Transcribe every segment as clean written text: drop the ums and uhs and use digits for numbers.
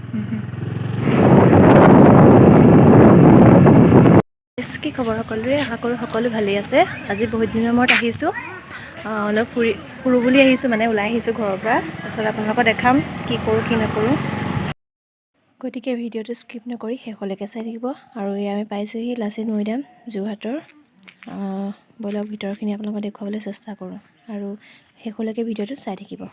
কি খবৰ সকলোৰে? আশা কৰোঁ সকলো ভালেই আছে। আজি বহুত দিনৰ মূৰত আহিছোঁ, অলপ ফুৰোঁ বুলি আহিছোঁ, মানে ওলাই আহিছোঁ ঘৰৰ পৰা। তাৰপিছত আপোনালোকক দেখাম কি কৰোঁ কি নকৰোঁ। গতিকে ভিডিঅ'টো স্কিপ নকৰি শেষলৈকে চাই থাকিব। আৰু এয়া আমি পাইছোঁহি লাচিত মৈদাম যোৰহাটৰ। ব'লক ভিতৰখিনি আপোনালোকক দেখুৱাবলৈ চেষ্টা কৰোঁ আৰু শেষলৈকে ভিডিঅ'টো চাই থাকিব।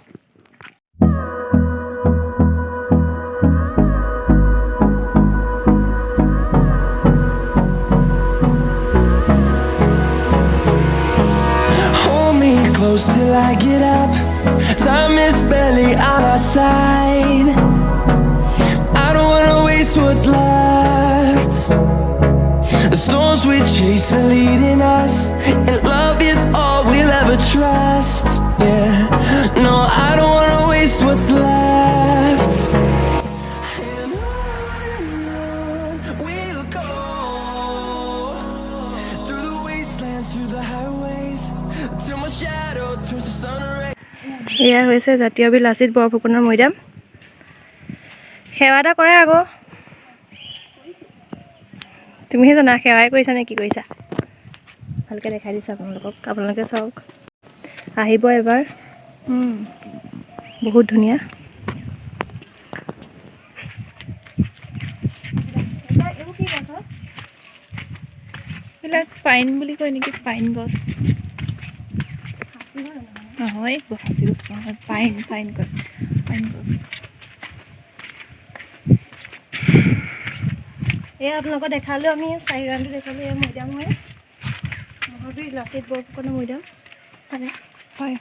Close till I get up. Time is barely on our side. I don't wanna waste what's left. The storms we chase are leading us, and love is all we'll ever trust. Yeah, no, I don't wanna waste what's left. And on we'll go, through the wastelands, through the highways, till my shadow turns to sun rays. এয়া হৈছে জাতীয় বীৰ লাচিত বৰফুকনৰ মৈদাম। সেৱা এটা কৰে আকৌ। তুমিহে জানা সেৱাই কৰিছা নে কি কৰিছা? ভালকৈ দেখাই দিছোঁ আপোনালোকক, আপোনালোকে চাওক, আহিব এবাৰ। বহুত ধুনীয়া। এইবিলাক পাইন বুলি কয় নেকি? পাইন গছ নহয়, সাঁচি গছ নহয়, পাইন কয়, পাইন গছ। এয়া আপোনালোকক দেখালোঁ, আমি 4 ৰাউণ্ডটো দেখালোঁ। এয়া মৈদাম হয়, মহাবীৰ লাচিত বৰফুকনৰ মৈদাম। হয়।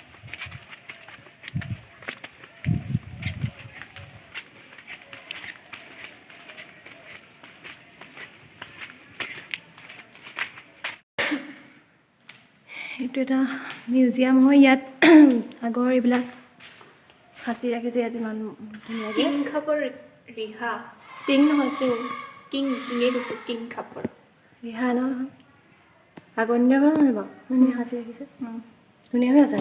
এইটো এটা মিউজিয়াম হয়। ইয়াত আগৰ এইবিলাক সাঁচি ৰাখিছে। ইয়াত ইমান ধুনীয়াকৈ কিং খাপৰ ৰিহা, টিং নহয়, কিঙে কৈছে, কিং খাপৰ ৰিহা নহয়, আগৰ দিনৰ পৰা নহয় বাৰু, মানে সাঁচি ৰাখিছে, ধুনীয়া হৈ আছে।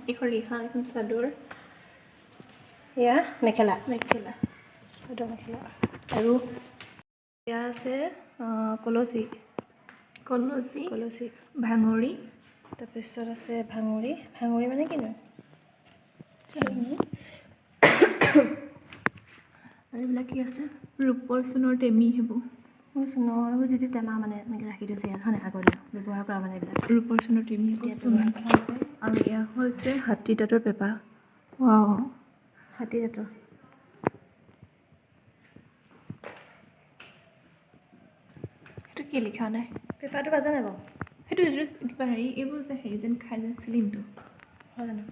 এইখন ৰিহা, এখন চাদৰ, এয়া মেখেলা, চাদৰ মেখেলা। আৰু এয়া আছে কলচী, ভাঙৰি, তাৰপিছত আছে ভাঙৰি মানে কিনো? আৰু এইবিলাক কি আছে? ৰূপৰ চোণৰ টেমি, সেইবোৰ চোণৰ, এইবোৰ যিটো টেমা মানে এনেকৈ ৰাখি থৈছে ইয়াত, হয় নাই? আগৰ দিনত ব্যৱহাৰ কৰা মানে এইবিলাক ৰূপৰ চোণৰ টেমি, ব্যৱহাৰ কৰা হৈছে। আৰু এয়া হৈছে হাতী দাঁতৰ পেঁপা। ৱাও, হাতী দাঁতৰ। সেইটো কি লিখা নাই? পেপাৰটো বাজা নাই বাৰু? সেইটো কিবা হেৰি, এইবোৰ যে হেৰি যেন খাই যে চিলিমটো, হয় জানো?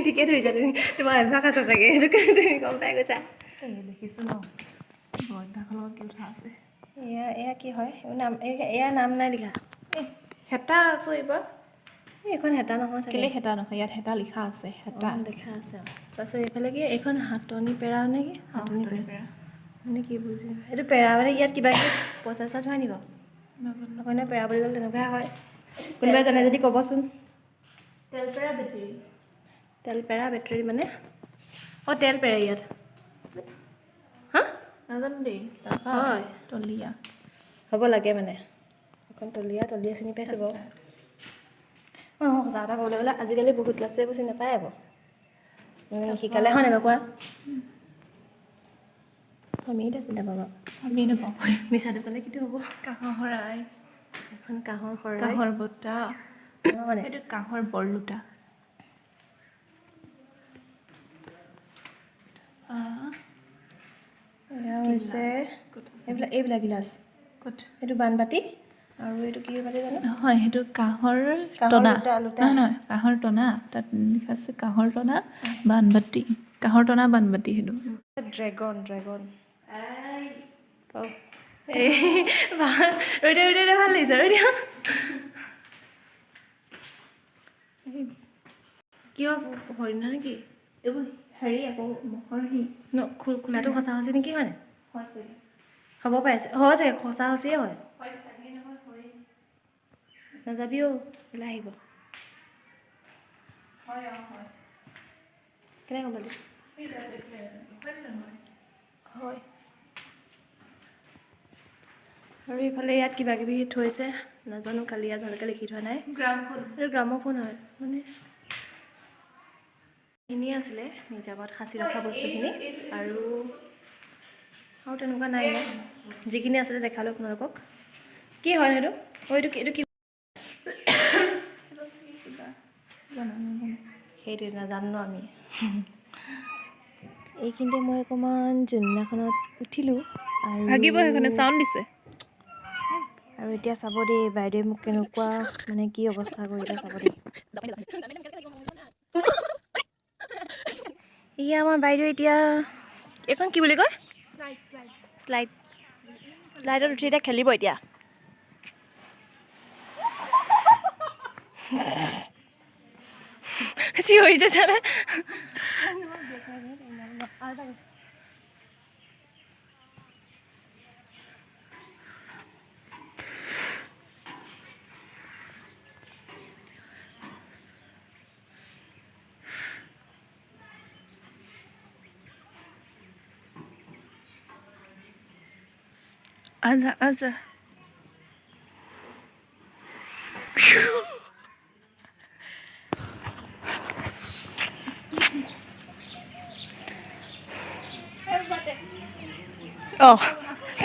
ঠিকে ধৰিছা তুমি, তোমাৰ অভ্যাস আছে চাগে, সেইটো কাৰণে তুমি গম পাই গৈছা। দেখিছোঁ ন, অভ্যাসৰ লগত কি কথা আছে। এয়া কি হয়? এয়া নাম নাই লিখা। হেতা আকৌ এইবাৰ এইখন হেতা নহয় চাগে। কেলে হেতা নহয়? ইয়াত হেতা লিখা আছে, হেতা লিখা আছে। তাৰপিছত এইফালে কি? এইখন হাতনি পেৰা নে কি? হাতনি পেৰা মানে কি বুজি? এইটো পেৰা মানে ইয়াত কিবা কিবি পইচা চইচা থয় নি বাৰু? অকণে পেৰা বুলি ক'লে তেনেকুৱাই হয়। কোনোবাই জানে যদি ক'বচোন। তেলপেৰা বেটেৰী মানে? তেল পেৰা ইয়াত। হা? নাজানো দেই। হয়, তলীয়া হ'ব লাগে মানে। এখন তলীয়া চিনি পাইছোঁ বাৰু। সঁচা কথা ক'বলৈ গ'লে আজিকালি বহুত ল'ৰা ছোৱালীবোৰ চিনি নাপায় আকৌ। শিকালে হয় নাই বাৰু কোৱা? আমি এতিয়া চিন্তা পাবা। আমি নাপাওঁ। মিছাটো ক'লে কিটো হ'ব? কাঁহৰ শৰাই, এখন কাঁহৰ শৰাই, কাঁহৰ বটা, মানে সেইটো কাঁহৰ বৰলোটা। এয়া হৈছে এইবিলাক গিলাচ। এইটো বানবাতি, আৰু এইটো কি বাতি জানো? নহয়, সেইটো কাঁহৰ টনা। লোটা। নহয়, কাঁহৰ টনা। তাত লিখা আছে কাঁহৰ টনা বানবাতি, কাঁহৰ টনা বানবাতি। সেইটো ড্ৰেগন। ৰৈ দিয়া ভাল লাগিছে, ৰৈ দিয়া। কিয় হৰিণা নেকি? এইবোৰ হেৰি আকৌ মহৰ খোলাটো সঁচা সঁচি নেকি? হয় নাই? হয়, হ'ব পাইছে, হয় চাগে, সঁচা সঁচিয়ে হয়। নাযাবি অ', ওলাই আহিব। কেনেকৈ গম পালি? হয় আৰু এইফালে ইয়াত কিবা কিবি থৈছে নাজানো কালি ইয়াত ভালকৈ লিখি থোৱা নাই গ্ৰামফোন এইটো গ্ৰামোফোন হয় মানে এইখিনি আছিলে নিজাবত সাঁচি ৰখা বস্তুখিনি আৰু তেনেকুৱা নাই ইয়াত যিখিনি আছিলে দেখালোঁ আপোনালোকক কি হয় সেইটো এইটো কি সেইটো নাজানো ন আমি এইখিনিতে মই অকণমান যোনদিনাখনত উঠিলোঁ আৰু ভাগিব সেইখনে চাউণ্ড দিছে আৰু এতিয়া চাব দেই বাইদেৱে মোক কেনেকুৱা মানে কি অৱস্থা কৰিলে চাব দেই এয়া আমাৰ বাইদেউ এতিয়া এইখন কি বুলি কয় শ্লাইডত উঠি এতিয়া খেলিব এতিয়া চিঞৰিছে চালে আজা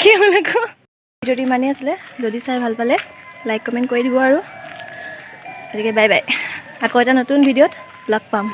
কি বোলে ক ভিডিঅ'টো ইমানেই আছিলে যদি চাই ভাল পালে লাইক কমেণ্ট কৰি দিব আৰু গতিকে বাই বাই আকৌ এটা নতুন ভিডিঅ'ত লগ পাম